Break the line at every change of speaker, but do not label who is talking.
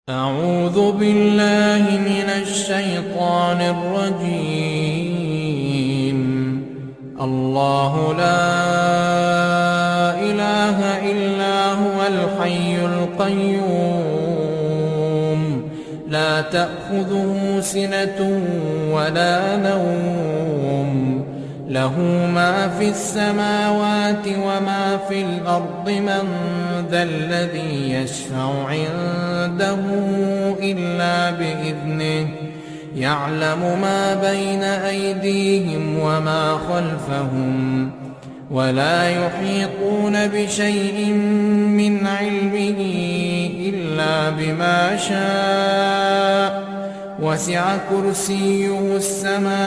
أعوذ بالله من الشيطان الرجيم. الله لا إله إلا هو الحي القيوم لا تأخذه سنة ولا نوم له ما في السماوات وما في الأرض من ذا الذي يشفع عنده إلا بإذنه يعلم ما بين أيديهم وما خلفهم ولا يحيطون بشيء من علمه إلا بما شاء وسع كرسيه السماوات